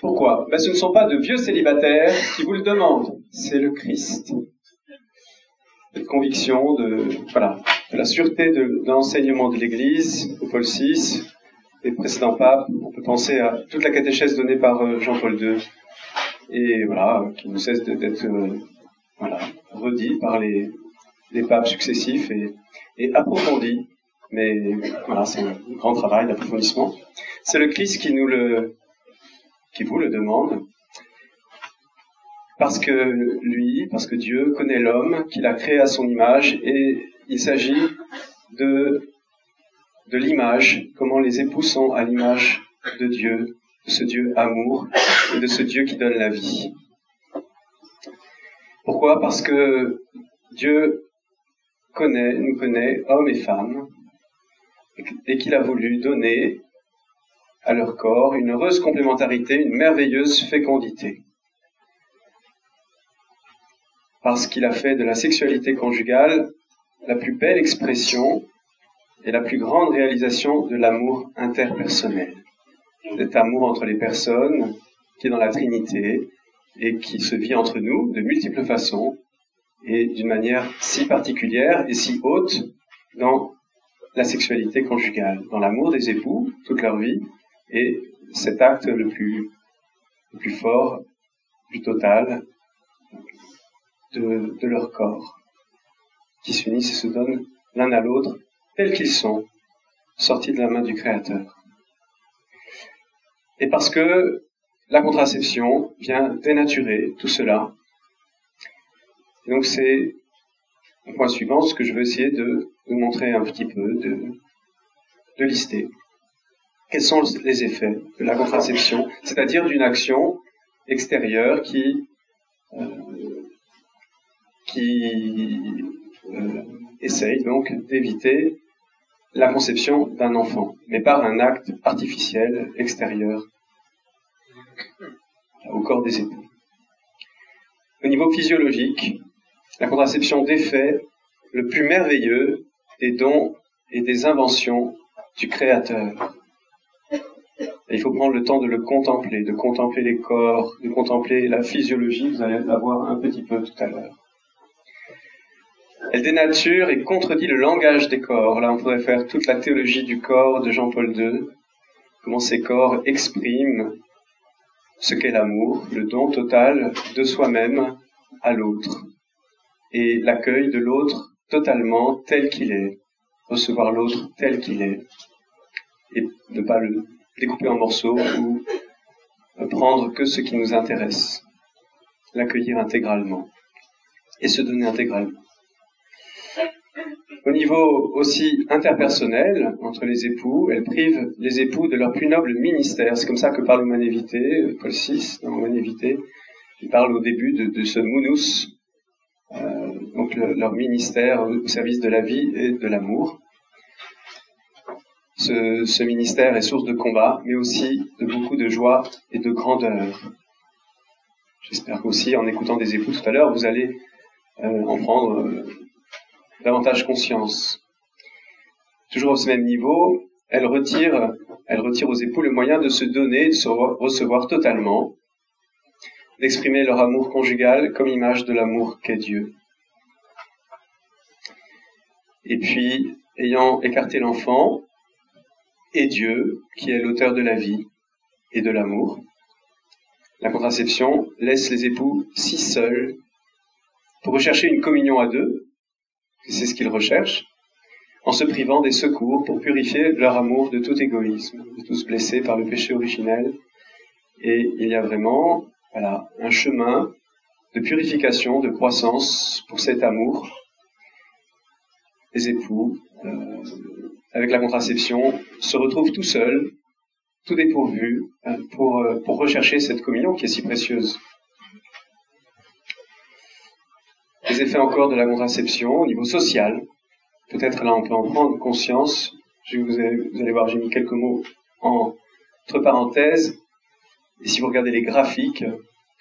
Pourquoi? Ce ne sont pas de vieux célibataires qui vous le demandent, c'est le Christ. Cette conviction de la sûreté de l'enseignement de l'Église, de Paul VI, des précédents papes. On peut penser à toute la catéchèse donnée par Jean-Paul II, et qui ne cesse d'être redit par les papes successifs et approfondie. Mais c'est un grand travail d'approfondissement. C'est le Christ qui vous le demande, parce que Dieu connaît l'homme, qu'il a créé à son image, et il s'agit de l'image, comment les époux sont à l'image de Dieu, de ce Dieu amour, et de ce Dieu qui donne la vie. Pourquoi? Parce que Dieu nous connaît, hommes et femmes, et qu'il a voulu donner à leur corps une heureuse complémentarité, une merveilleuse fécondité. Parce qu'il a fait de la sexualité conjugale la plus belle expression et la plus grande réalisation de l'amour interpersonnel. Cet amour entre les personnes qui est dans la Trinité et qui se vit entre nous de multiples façons et d'une manière si particulière et si haute dans la sexualité conjugale, dans l'amour des époux toute leur vie, et cet acte le plus fort, plus total de leur corps, qui s'unissent et se donnent l'un à l'autre tels qu'ils sont, sortis de la main du Créateur. Et parce que la contraception vient dénaturer tout cela. Et donc c'est le point suivant, ce que je veux essayer de montrer un petit peu, de lister. Quels sont les effets de la contraception, c'est-à-dire d'une action extérieure qui essaye donc d'éviter la conception d'un enfant, mais par un acte artificiel extérieur au corps des époux. Au niveau physiologique, la contraception défait le plus merveilleux des dons et des inventions du Créateur. Et il faut prendre le temps de le contempler, de contempler les corps, de contempler la physiologie, vous allez la voir un petit peu tout à l'heure. Elle dénature et contredit le langage des corps. Là, on pourrait faire toute la théologie du corps de Jean-Paul II, comment ces corps expriment ce qu'est l'amour, le don total de soi-même à l'autre, et l'accueil de l'autre totalement tel qu'il est, recevoir l'autre tel qu'il est, et ne pas le découper en morceaux ou prendre que ce qui nous intéresse, l'accueillir intégralement et se donner intégralement. Au niveau aussi interpersonnel, entre les époux, elle prive les époux de leur plus noble ministère. C'est comme ça que parle Humanévité, Paul VI, dans Humanévité. Il parle au début de ce munus, donc leur ministère au service de la vie et de l'amour. Ce ministère est source de combat, mais aussi de beaucoup de joie et de grandeur. J'espère qu'aussi, en écoutant des époux tout à l'heure, vous allez en prendre davantage conscience. Toujours au même niveau, elle retire aux époux le moyen de se donner, de se recevoir totalement, d'exprimer leur amour conjugal comme image de l'amour qu'est Dieu. Et puis, ayant écarté l'enfant et Dieu, qui est l'auteur de la vie et de l'amour, la contraception laisse les époux si seuls pour rechercher une communion à deux, c'est ce qu'ils recherchent, en se privant des secours pour purifier leur amour de tout égoïsme, de tous blessés par le péché originel. Et il y a vraiment un chemin de purification, de croissance pour cet amour. Les époux, avec la contraception, se retrouvent tout seuls, tout dépourvus, pour rechercher cette communion qui est si précieuse. Les effets encore de la contraception au niveau social. Peut-être là on peut en prendre conscience. Vous allez voir, j'ai mis quelques mots entre parenthèses. Et si vous regardez les graphiques,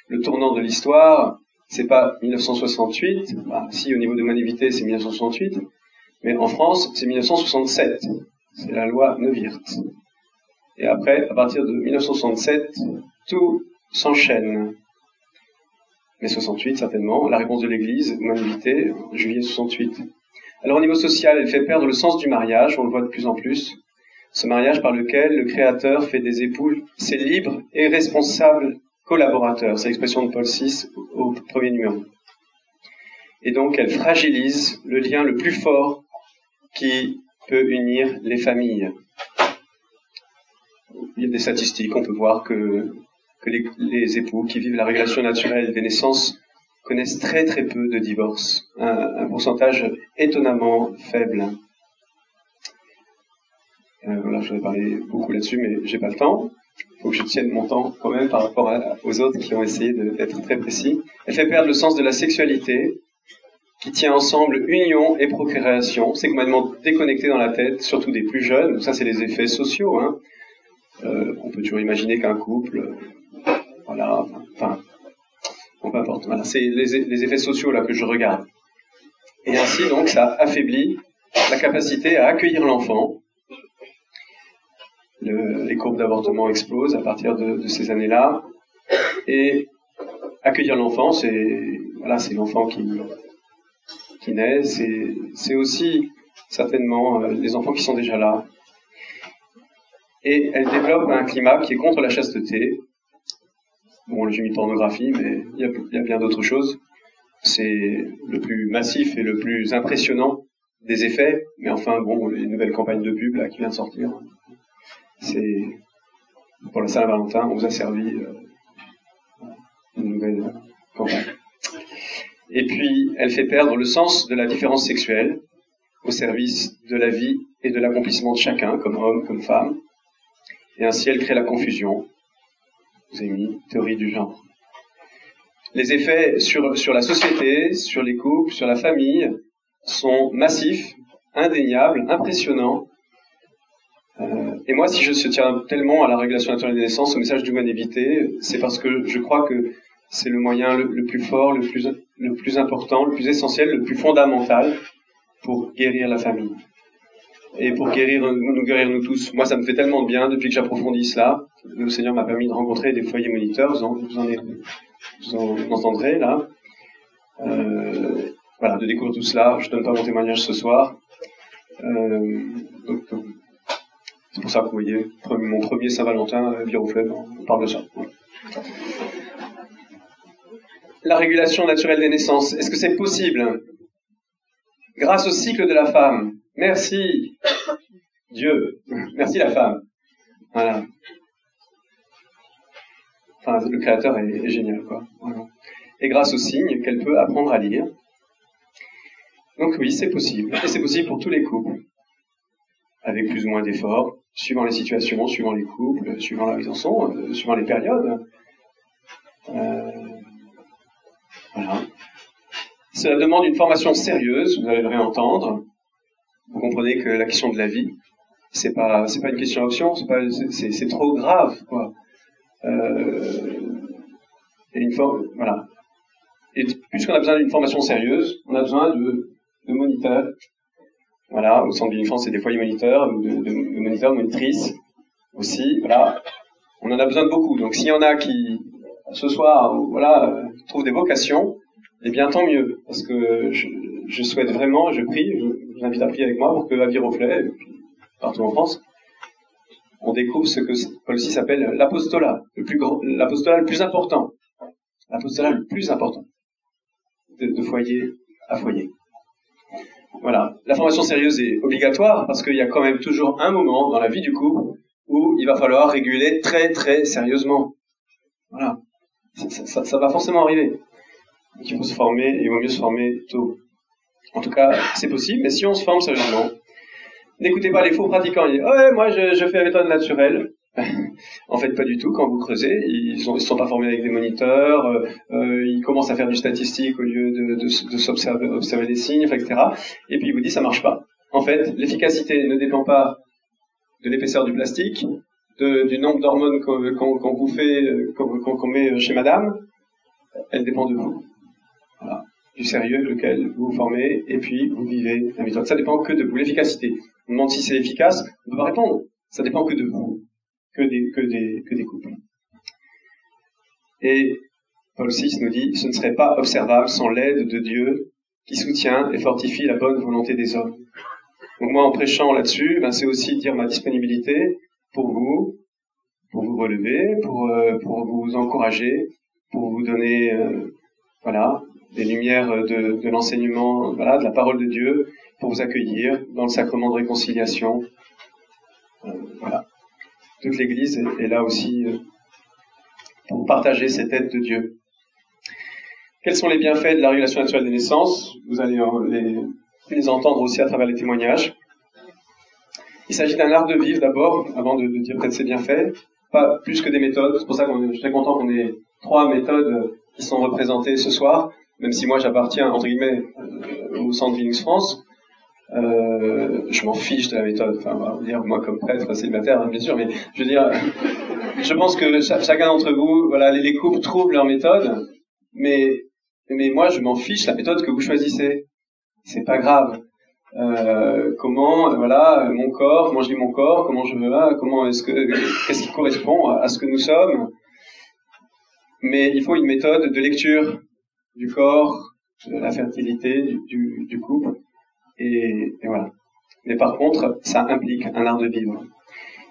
le tournant de l'histoire, c'est pas 1968. Si au niveau de Humanévité c'est 1968, mais en France c'est 1967. C'est la loi Neuwirth. Et après, à partir de 1967, tout s'enchaîne. Mai 68, certainement, la réponse de l'Église, humanité, juillet 68. Alors au niveau social, elle fait perdre le sens du mariage, on le voit de plus en plus. Ce mariage par lequel le Créateur fait des époux ses libres et responsables collaborateurs. C'est l'expression de Paul VI au premier numéro. Et donc elle fragilise le lien le plus fort qui peut unir les familles. Il y a des statistiques, on peut voir que les époux qui vivent la régulation naturelle des naissances connaissent très très peu de divorces, un pourcentage étonnamment faible. Voilà, je vais parler beaucoup là-dessus, mais j'ai pas le temps. Il faut que je tienne mon temps quand même par rapport aux autres qui ont essayé d'être très précis. Elle fait perdre le sens de la sexualité, qui tient ensemble union et procréation. C'est complètement déconnecté dans la tête, surtout des plus jeunes. Ça, c'est les effets sociaux. Hein. On peut toujours imaginer qu'un couple, voilà, enfin, bon, peu importe. Voilà, c'est les effets sociaux là que je regarde. Et ainsi, donc, ça affaiblit la capacité à accueillir l'enfant. Les courbes d'avortement explosent à partir de ces années-là. Et accueillir l'enfant, c'est l'enfant qui naît. C'est aussi certainement les enfants qui sont déjà là. Et elle développe un climat qui est contre la chasteté. Bon, j'ai mis pornographie, mais il y a bien d'autres choses. C'est le plus massif et le plus impressionnant des effets. Mais enfin, bon, les nouvelles campagnes de pub là qui vient de sortir, c'est pour la Saint-Valentin, on vous a servi une nouvelle campagne. Et puis, elle fait perdre le sens de la différence sexuelle au service de la vie et de l'accomplissement de chacun, comme homme, comme femme. Et ainsi, elle crée la confusion. Vous avez mis théorie du genre. Les effets sur la société, sur les couples, sur la famille sont massifs, indéniables, impressionnants. Et moi, si je tiens tellement à la régulation naturelle des naissances, au message d'humanité, c'est parce que je crois que c'est le moyen le plus fort, le plus important, le plus essentiel, le plus fondamental pour guérir la famille. Et pour guérir nous tous. Moi, ça me fait tellement de bien depuis que j'approfondis cela. Le Seigneur m'a permis de rencontrer des foyers moniteurs, vous en entendrez là. Voilà, de découvrir tout cela. Je donne pas mon témoignage ce soir. Donc, c'est pour ça que vous voyez, mon premier Saint-Valentin, Virofleuve, on parle de ça. La régulation naturelle des naissances, est-ce que c'est possible? Grâce au cycle de la femme. Merci Dieu. Merci la femme. Voilà. Enfin, le Créateur est génial, quoi. Voilà. Et grâce aux signes qu'elle peut apprendre à lire. Donc oui, c'est possible. Et c'est possible pour tous les couples. Avec plus ou moins d'efforts, suivant les situations, suivant les couples, suivant là où ils en sont, suivant les périodes. Voilà. Cela demande une formation sérieuse, vous allez le réentendre. Vous comprenez que la question de la vie, c'est pas une question option, c'est trop grave, quoi. Voilà. Et puisqu'on a besoin d'une formation sérieuse, on a besoin de moniteurs. Voilà, au centre de l'enfance, c'est des foyers moniteurs, de moniteurs, monitrices aussi. Voilà, on en a besoin de beaucoup. Donc, s'il y en a qui, ce soir, voilà, trouvent des vocations, eh bien, tant mieux. Parce que je souhaite vraiment, je prie, je vous invite à prier avec moi pour que à Viroflay, partout en France, on découvre ce que Paul VI appelle l'apostolat, l'apostolat le plus important. L'apostolat le plus important. De foyer à foyer. Voilà. La formation sérieuse est obligatoire parce qu'il y a quand même toujours un moment dans la vie du couple où il va falloir réguler très très sérieusement. Voilà. Ça va forcément arriver. Donc il faut se former et il vaut mieux se former tôt. En tout cas, c'est possible, mais si on se forme sérieusement, n'écoutez pas les faux pratiquants. Ils disent, ouais, moi je fais la méthode naturelle. En fait, pas du tout. Quand vous creusez, ils sont pas formés avec des moniteurs, ils commencent à faire du statistique au lieu de observer des signes, etc. Et puis ils vous disent ça marche pas. En fait, l'efficacité ne dépend pas de l'épaisseur du plastique, du nombre d'hormones qu'on vous fait, qu'on met chez madame. Elle dépend de vous. Voilà. Du sérieux lequel vous vous formez, et puis vous vivez la méthode. Ça dépend que de vous. L'efficacité. On demande si c'est efficace, on ne peut pas répondre. Ça dépend que de vous. Que des couples. Et Paul VI nous dit « Ce ne serait pas observable sans l'aide de Dieu qui soutient et fortifie la bonne volonté des hommes. » Donc moi, en prêchant là-dessus, c'est aussi dire ma disponibilité pour vous relever, pour vous encourager, pour vous donner des lumières de l'enseignement, de la parole de Dieu, pour vous accueillir dans le sacrement de réconciliation. Toute l'Église est là aussi pour partager cette aide de Dieu. Quels sont les bienfaits de la régulation naturelle des naissances? Vous allez les entendre aussi à travers les témoignages. Il s'agit d'un art de vivre d'abord, avant de dire peut-être ses bienfaits, pas plus que des méthodes. C'est pour ça que je suis très content qu'on ait 3 méthodes qui sont représentées ce soir, même si moi j'appartiens, entre guillemets, au centre Linux France. Je m'en fiche de la méthode. Enfin, on va dire, moi comme prêtre célibataire, bien sûr, mais je veux dire, je pense que chacun d'entre vous, les couples trouvent leur méthode, mais moi je m'en fiche la méthode que vous choisissez. C'est pas grave. Comment, mon corps, comment je vis mon corps, comment je veux, qu'est-ce qui correspond à ce que nous sommes. Mais il faut une méthode de lecture du corps, de la fertilité, du couple. Et voilà. Mais par contre, ça implique un art de vivre.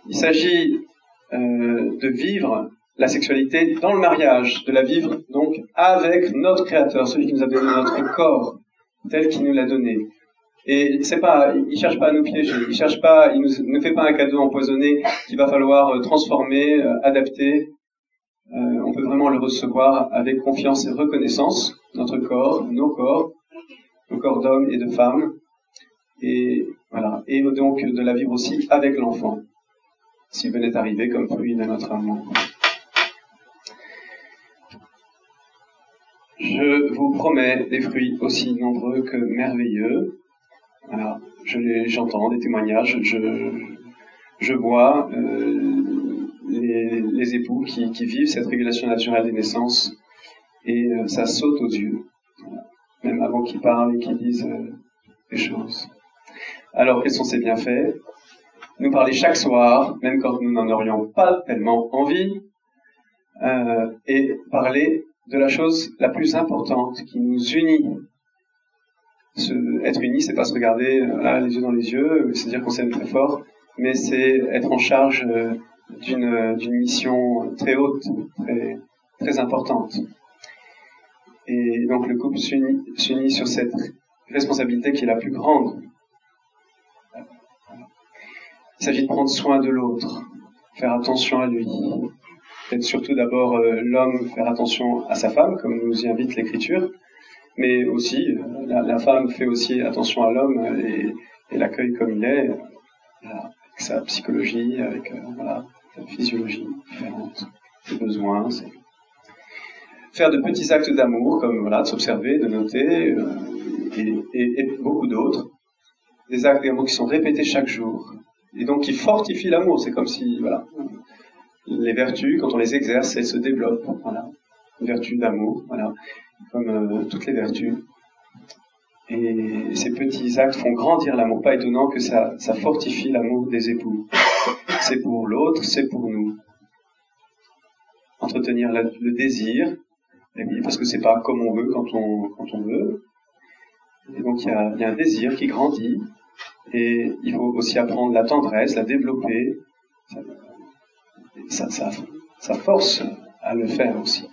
Il s'agit de vivre la sexualité dans le mariage, de la vivre donc avec notre Créateur, celui qui nous a donné notre corps, tel qu'il nous l'a donné. Et il cherche pas à nous piéger, il ne fait pas un cadeau empoisonné qu'il va falloir transformer, adapter. On peut vraiment le recevoir avec confiance et reconnaissance, notre corps, nos corps d'hommes et de femmes. Et voilà. Et donc de la vivre aussi avec l'enfant, s'il venait arriver comme fruit de notre amour. Je vous promets des fruits aussi nombreux que merveilleux. Voilà, j'entends des témoignages, je vois les époux qui vivent cette régulation naturelle des naissances et ça saute aux yeux, même avant qu'ils parlent et qu'ils disent des choses. Alors, quels sont ces bienfaits? Nous parler chaque soir, même quand nous n'en aurions pas tellement envie, et parler de la chose la plus importante qui nous unit. Être unis, c'est pas se regarder les yeux dans les yeux, c'est dire qu'on s'aime très fort, mais c'est être en charge d'une mission très haute, très, très importante. Et donc le couple s'unit sur cette responsabilité qui est la plus grande. Il s'agit de prendre soin de l'autre, faire attention à lui. Peut-être surtout d'abord l'homme faire attention à sa femme, comme nous y invite l'Écriture, mais aussi la femme fait aussi attention à l'homme et l'accueille comme il est, avec sa psychologie, avec sa physiologie différente, ses besoins. Faire de petits actes d'amour, comme de s'observer, de noter, et beaucoup d'autres. Des actes d'amour qui sont répétés chaque jour, et donc qui fortifient l'amour. C'est comme si, les vertus, quand on les exerce, elles se développent. Une vertu d'amour, comme toutes les vertus. Et ces petits actes font grandir l'amour. Pas étonnant que ça fortifie l'amour des époux. C'est pour l'autre, c'est pour nous. Entretenir le désir, parce que c'est pas comme on veut quand on veut. Et donc il y a un désir qui grandit, et il faut aussi apprendre la tendresse, la développer. Ça force à le faire aussi.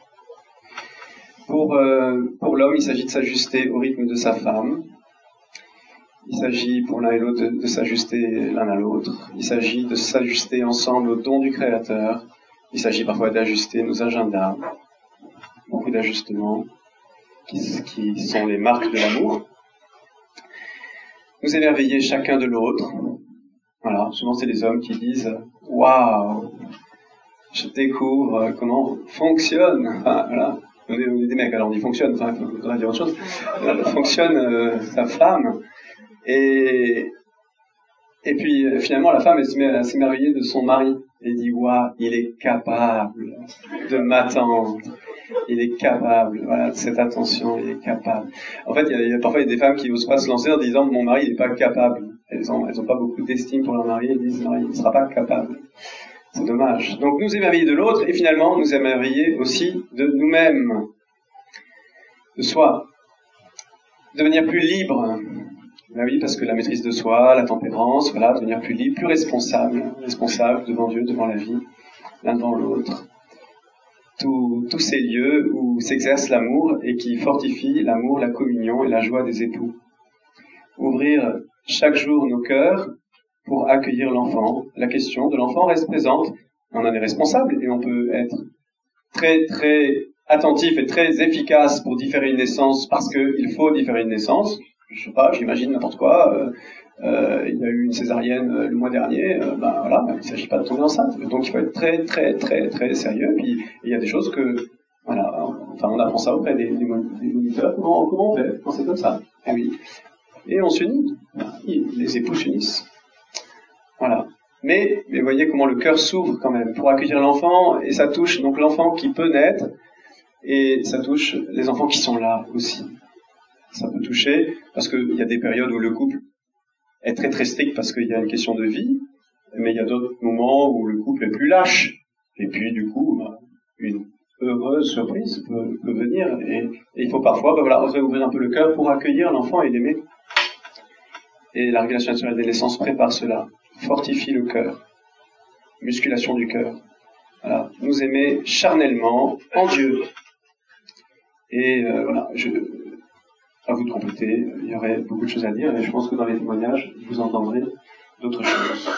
Pour l'homme, il s'agit de s'ajuster au rythme de sa femme. Il s'agit pour l'un et l'autre de s'ajuster l'un à l'autre. Il s'agit de s'ajuster ensemble au don du Créateur. Il s'agit parfois d'ajuster nos agendas. Beaucoup d'ajustements qui sont les marques de l'amour. Nous émerveiller chacun de l'autre. Souvent c'est les hommes qui disent « Waouh, je découvre comment fonctionne. » On est des mecs, alors on dit fonctionne, il faudrait dire autre chose. Fonctionne sa femme. Et puis finalement la femme elle se met à s'émerveiller de son mari et dit waouh, il est capable de m'attendre, il est capable, de cette attention, il est capable. En fait, il y a parfois des femmes qui n'osent pas se lancer en disant mon mari il n'est pas capable. Elles ont pas beaucoup d'estime pour leur mari, elles disent non, il ne sera pas capable. C'est dommage. Donc nous émerveiller de l'autre et finalement nous émerveiller aussi de nous-mêmes, de soi. Devenir plus libre. Ben oui, parce que la maîtrise de soi, la tempérance, voilà, devenir plus libre, plus responsable devant Dieu, devant la vie, l'un devant l'autre. Tous ces lieux où s'exerce l'amour et qui fortifient l'amour, la communion et la joie des époux. Ouvrir chaque jour nos cœurs pour accueillir l'enfant. La question de l'enfant reste présente. On en est responsable et on peut être très très attentif et très efficace pour différer une naissance parce qu'il faut différer une naissance. Je sais pas, j'imagine n'importe quoi. Il y a eu une césarienne le mois dernier. Voilà, il ne s'agit pas de tomber enceinte. Donc il faut être très très très très sérieux. Puis il y a des choses que voilà, enfin on apprend ça auprès des moniteurs. Comment on fait quand c'est comme ça? Et oui. Et on s'unit. Les époux s'unissent. Voilà. Mais voyez comment le cœur s'ouvre quand même pour accueillir l'enfant, et ça touche donc l'enfant qui peut naître, et ça touche les enfants qui sont là aussi. Ça peut toucher, parce qu'il y a des périodes où le couple est très très strict parce qu'il y a une question de vie, mais il y a d'autres moments où le couple est plus lâche, et puis du coup, une heureuse surprise peut venir, et il faut parfois oser ouvrir un peu le cœur pour accueillir l'enfant et l'aimer. Et la régulation naturelle des naissances prépare cela. Fortifie le cœur, musculation du cœur. Voilà, nous aimer charnellement en Dieu. Et voilà, à vous de compléter. Il y aurait beaucoup de choses à dire, et je pense que dans les témoignages, vous entendrez d'autres choses.